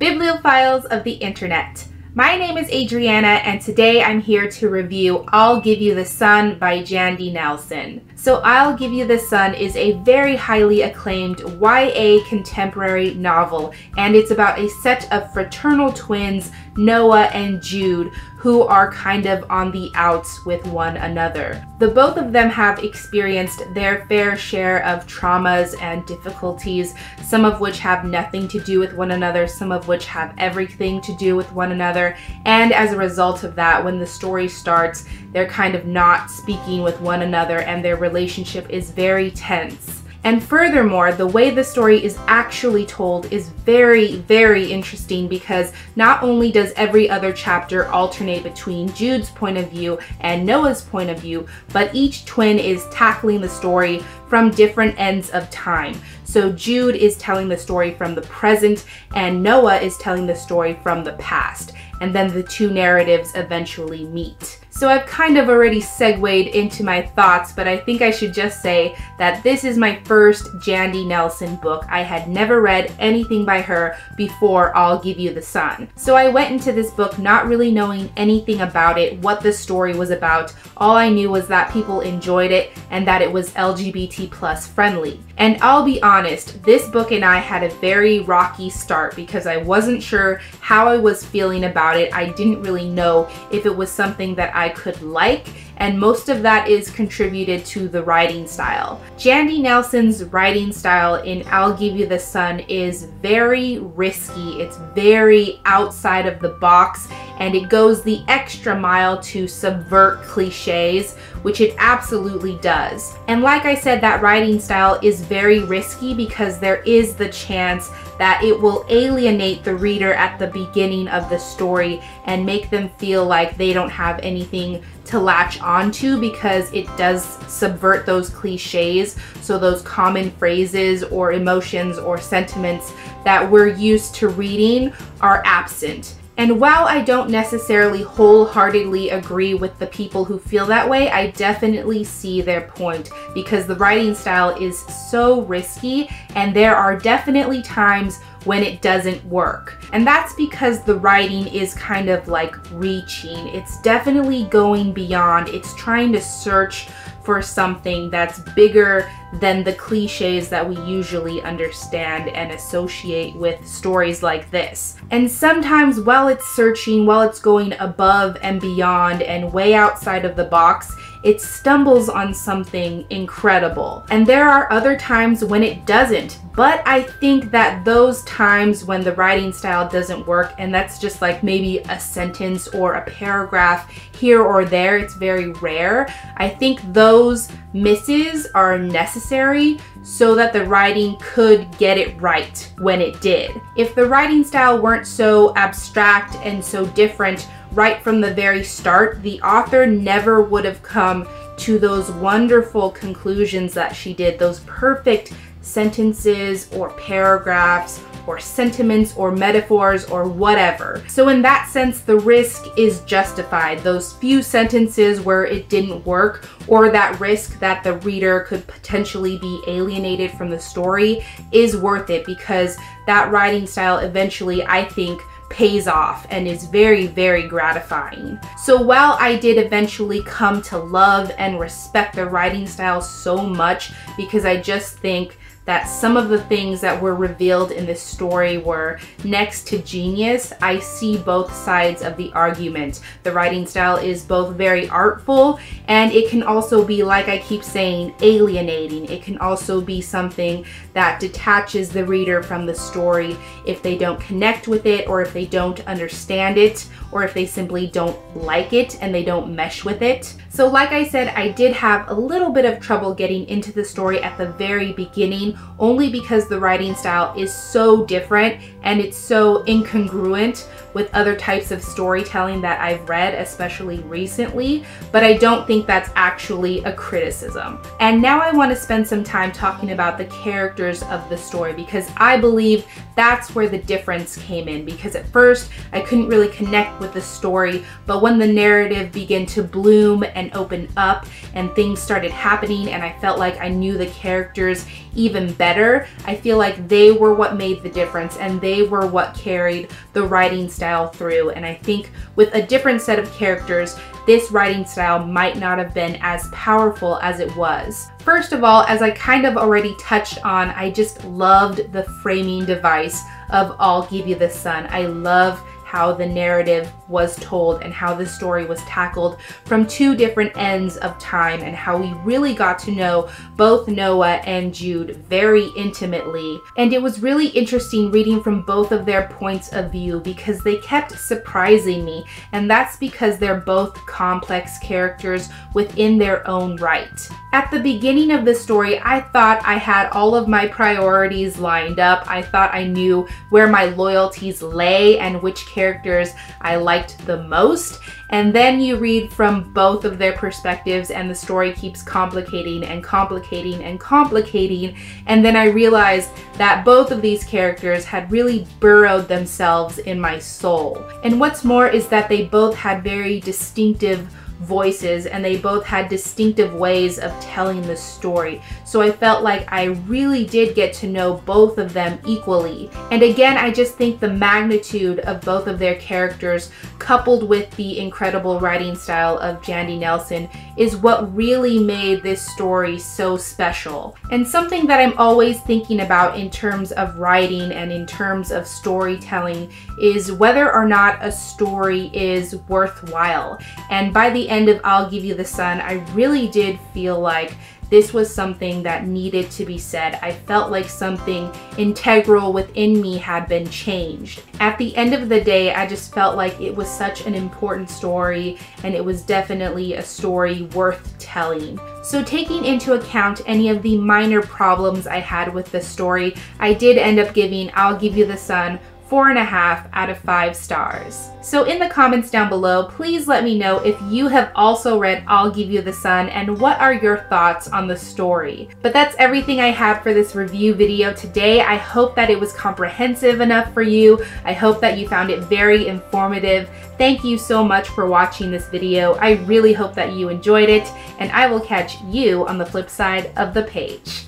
Bibliophiles of the internet. My name is Adriana and today I'm here to review I'll Give You the Sun by Jandy Nelson. So I'll Give You the Sun is a very highly acclaimed YA contemporary novel, and it's about a set of fraternal twins, Noah and Jude, who are kind of on the outs with one another. The both of them have experienced their fair share of traumas and difficulties, some of which have nothing to do with one another, some of which have everything to do with one another, and as a result of that, when the story starts, they're kind of not speaking with one another and their relationship is very tense. And furthermore, the way the story is actually told is very, very interesting because not only does every other chapter alternate between Jude's point of view and Noah's point of view, but each twin is tackling the story from different ends of time. So Jude is telling the story from the present and Noah is telling the story from the past. And then the two narratives eventually meet. So I've kind of already segued into my thoughts, but I think I should just say that this is my first Jandy Nelson book. I had never read anything by her before I'll Give You the Sun. So I went into this book not really knowing anything about it, what the story was about. All I knew was that people enjoyed it and that it was LGBT+ friendly. And I'll be honest, this book and I had a very rocky start because I wasn't sure how I was feeling about it. I didn't really know if it was something that I could like, and most of that is contributed to the writing style. Jandy Nelson's writing style in I'll Give You the Sun is very risky. It's very outside of the box, and it goes the extra mile to subvert cliches, which it absolutely does. And like I said, that writing style is very risky because there is the chance that it will alienate the reader at the beginning of the story and make them feel like they don't have anything to latch onto because it does subvert those cliches, so those common phrases or emotions or sentiments that we're used to reading are absent. And while I don't necessarily wholeheartedly agree with the people who feel that way, I definitely see their point because the writing style is so risky and there are definitely times when it doesn't work. And that's because the writing is kind of like reaching. It's definitely going beyond. It's trying to search for something that's bigger than the cliches that we usually understand and associate with stories like this. And sometimes while it's searching, while it's going above and beyond and way outside of the box, it stumbles on something incredible. And there are other times when it doesn't, but I think that those times when the writing style doesn't work, and that's just like maybe a sentence or a paragraph here or there, it's very rare. I think those misses are necessary so that the writing could get it right when it did. If the writing style weren't so abstract and so different right from the very start, the author never would have come to those wonderful conclusions that she did, those perfect sentences or paragraphs or sentiments or metaphors or whatever. So in that sense, the risk is justified. Those few sentences where it didn't work, or that risk that the reader could potentially be alienated from the story, is worth it because that writing style eventually, I think, pays off and is very, very gratifying. So while I did eventually come to love and respect the writing style so much because I just think that some of the things that were revealed in this story were next to genius, I see both sides of the argument. The writing style is both very artful and it can also be, like I keep saying, alienating. It can also be something that detaches the reader from the story if they don't connect with it, or if they don't understand it, or if they simply don't like it and they don't mesh with it. So like I said, I did have a little bit of trouble getting into the story at the very beginning, only because the writing style is so different and it's so incongruent with other types of storytelling that I've read, especially recently, but I don't think that's actually a criticism. And now I want to spend some time talking about the characters of the story because I believe that's where the difference came in, because at first I couldn't really connect with the story, but when the narrative began to bloom and open up and things started happening and I felt like I knew the characters even better. I feel like they were what made the difference, and they were what carried the writing style through. And I think with a different set of characters, this writing style might not have been as powerful as it was. First of all, as I kind of already touched on, I just loved the framing device of I'll Give You the Sun. I love how the narrative was told and how the story was tackled from two different ends of time, and how we really got to know both Noah and Jude very intimately. And it was really interesting reading from both of their points of view because they kept surprising me, and that's because they're both complex characters within their own right. At the beginning of the story, I thought I had all of my priorities lined up. I thought I knew where my loyalties lay and which characters I liked the most. And then you read from both of their perspectives and the story keeps complicating and complicating and complicating. And then I realized that both of these characters had really burrowed themselves in my soul. And what's more is that they both had very distinctive voices, and they both had distinctive ways of telling the story. So I felt like I really did get to know both of them equally. And again, I just think the magnitude of both of their characters, coupled with the incredible writing style of Jandy Nelson, is what really made this story so special. And something that I'm always thinking about in terms of writing and in terms of storytelling is whether or not a story is worthwhile. And by the end of I'll Give You the Sun, I really did feel like this was something that needed to be said. I felt like something integral within me had been changed. At the end of the day, I just felt like it was such an important story, and it was definitely a story worth telling. So taking into account any of the minor problems I had with the story, I did end up giving I'll Give You the Sun 4.5 out of 5 stars. So in the comments down below, please let me know if you have also read I'll Give You the Sun and what are your thoughts on the story. But that's everything I had for this review video today. I hope that it was comprehensive enough for you. I hope that you found it very informative. Thank you so much for watching this video. I really hope that you enjoyed it, and I will catch you on the flip side of the page.